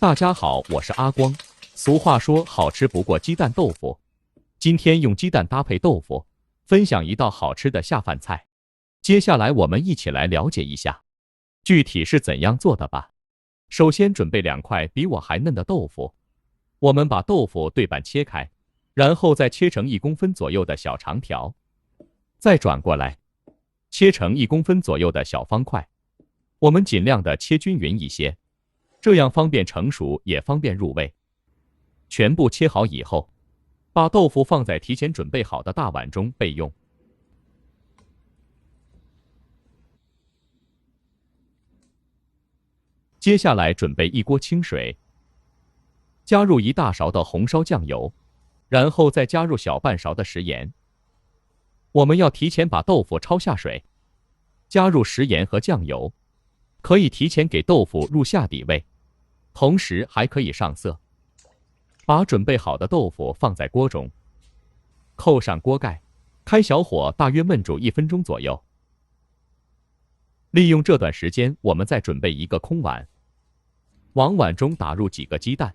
大家好，我是阿光。俗话说好吃不过鸡蛋豆腐，今天用鸡蛋搭配豆腐，分享一道好吃的下饭菜。接下来我们一起来了解一下，具体是怎样做的吧。首先准备2块比我还嫩的豆腐，我们把豆腐对半切开，然后再切成1公分左右的小长条，再转过来，切成1公分左右的小方块。我们尽量的切均匀一些，这样方便成熟也方便入味。全部切好以后，把豆腐放在提前准备好的大碗中备用。接下来准备1锅清水，加入1大勺的红烧酱油，然后再加入小半勺的食盐。我们要提前把豆腐焯下水，加入食盐和酱油，可以提前给豆腐入下底味，同时还可以上色。把准备好的豆腐放在锅中，扣上锅盖，开小火大约焖煮1分钟左右。利用这段时间，我们再准备1个空碗，往碗中打入几个鸡蛋。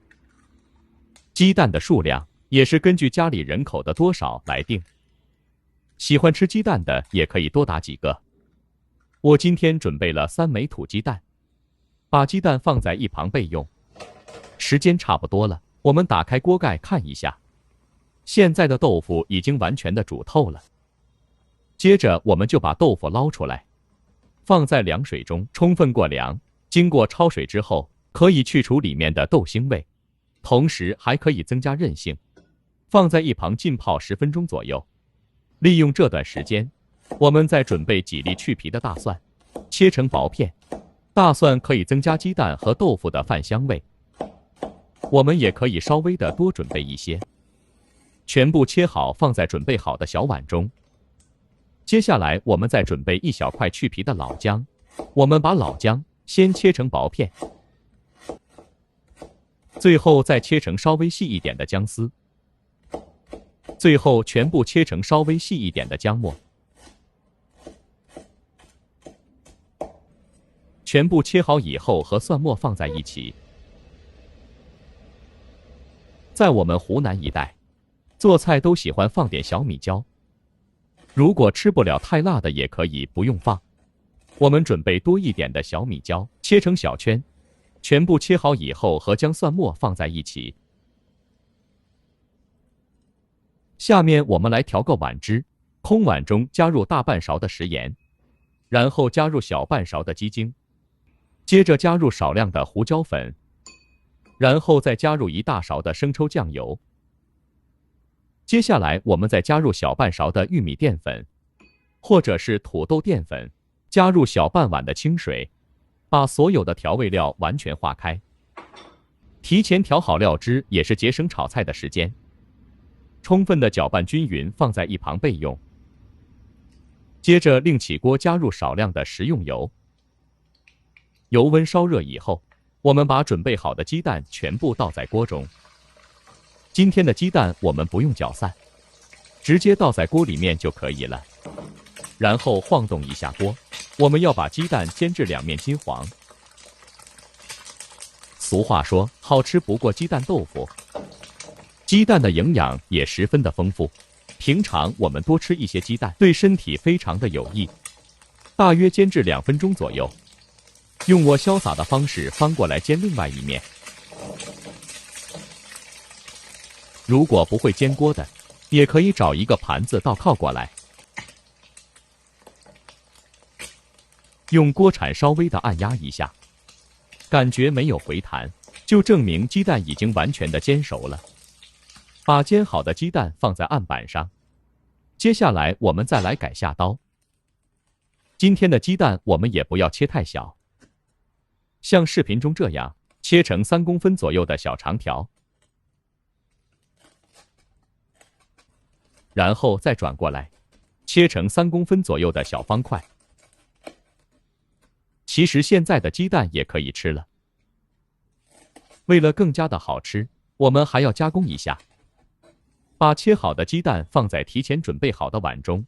鸡蛋的数量也是根据家里人口的多少来定，喜欢吃鸡蛋的也可以多打几个。我今天准备了3枚土鸡蛋，把鸡蛋放在一旁备用。时间差不多了，我们打开锅盖看一下，现在的豆腐已经完全的煮透了。接着我们就把豆腐捞出来，放在凉水中充分过凉，经过焯水之后，可以去除里面的豆腥味，同时还可以增加韧性。放在一旁浸泡10分钟左右。利用这段时间，我们再准备几粒去皮的大蒜，切成薄片。大蒜可以增加鸡蛋和豆腐的饭香味，我们也可以稍微的多准备一些。全部切好放在准备好的小碗中。接下来我们再准备1小块去皮的老姜，我们把老姜先切成薄片，最后再切成稍微细一点的姜丝，最后全部切成稍微细一点的姜末。全部切好以后和蒜末放在一起。在我们湖南一带，做菜都喜欢放点小米椒，如果吃不了太辣的也可以不用放。我们准备多一点的小米椒，切成小圈，全部切好以后和姜蒜末放在一起。下面我们来调个碗汁，空碗中加入大半勺的食盐，然后加入小半勺的鸡精，接着加入少量的胡椒粉，然后再加入1大勺的生抽酱油。接下来我们再加入小半勺的玉米淀粉，或者是土豆淀粉，加入小半碗的清水，把所有的调味料完全化开。提前调好料汁也是节省炒菜的时间。充分的搅拌均匀，放在一旁备用。接着另起锅加入少量的食用油，油温烧热以后，我们把准备好的鸡蛋全部倒在锅中。今天的鸡蛋我们不用搅散，直接倒在锅里面就可以了。然后晃动一下锅，我们要把鸡蛋煎至2面金黄。俗话说，好吃不过鸡蛋豆腐。鸡蛋的营养也十分的丰富，平常我们多吃一些鸡蛋，对身体非常的有益。大约煎至2分钟左右，用我潇洒的方式翻过来煎另外一面。如果不会煎锅的，也可以找一个盘子倒靠过来，用锅铲稍微的按压一下，感觉没有回弹，就证明鸡蛋已经完全的煎熟了。把煎好的鸡蛋放在案板上，接下来我们再来改下刀。今天的鸡蛋我们也不要切太小，像视频中这样切成3公分左右的小长条，然后再转过来，切成3公分左右的小方块。其实现在的鸡蛋也可以吃了，为了更加的好吃，我们还要加工一下。把切好的鸡蛋放在提前准备好的碗中，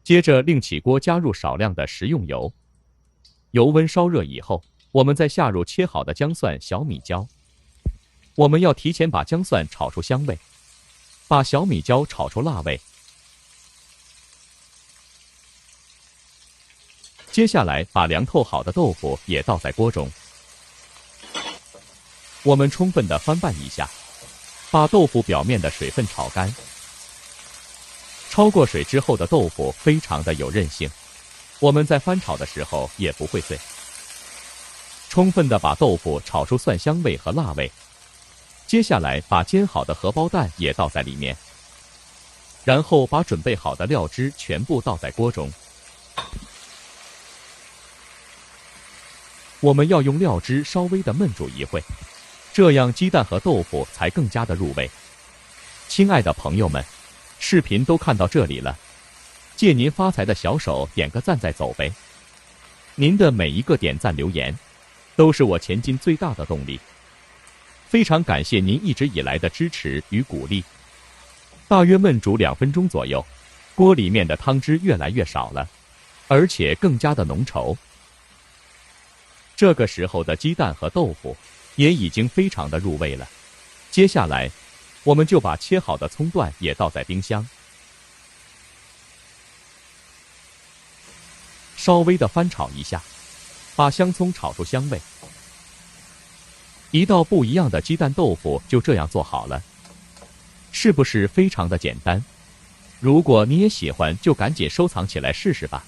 接着另起锅加入少量的食用油，油温烧热以后，我们再下入切好的姜蒜、小米椒。我们要提前把姜蒜炒出香味，把小米椒炒出辣味。接下来把凉透好的豆腐也倒在锅中，我们充分的翻拌一下，把豆腐表面的水分炒干。焯过水之后的豆腐非常的有韧性，我们在翻炒的时候也不会碎。充分的把豆腐炒出蒜香味和辣味。接下来把煎好的荷包蛋也倒在里面，然后把准备好的料汁全部倒在锅中。我们要用料汁稍微的焖煮一会，这样鸡蛋和豆腐才更加的入味。亲爱的朋友们，视频都看到这里了，借您发财的小手点个赞再走呗。您的每一个点赞留言，都是我前进最大的动力。非常感谢您一直以来的支持与鼓励。大约焖煮2分钟左右，锅里面的汤汁越来越少了，而且更加的浓稠。这个时候的鸡蛋和豆腐也已经非常的入味了。接下来，我们就把切好的葱段也倒在冰箱，稍微的翻炒一下，把香葱炒出香味。一道不一样的鸡蛋豆腐就这样做好了，是不是非常的简单？如果你也喜欢，就赶紧收藏起来试试吧。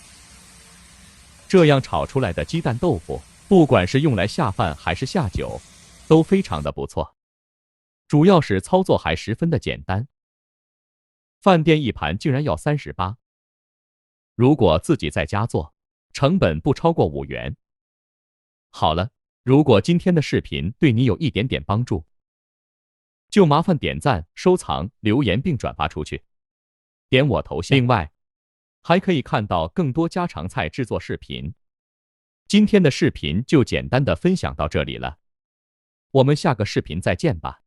这样炒出来的鸡蛋豆腐，不管是用来下饭还是下酒，都非常的不错。主要是操作还十分的简单，饭店一盘竟然要38，如果自己在家做，成本不超过5元。好了。如果今天的视频对你有一点点帮助，就麻烦点赞、收藏、留言并转发出去，点我头像。另外，还可以看到更多家常菜制作视频。今天的视频就简单的分享到这里了，我们下个视频再见吧。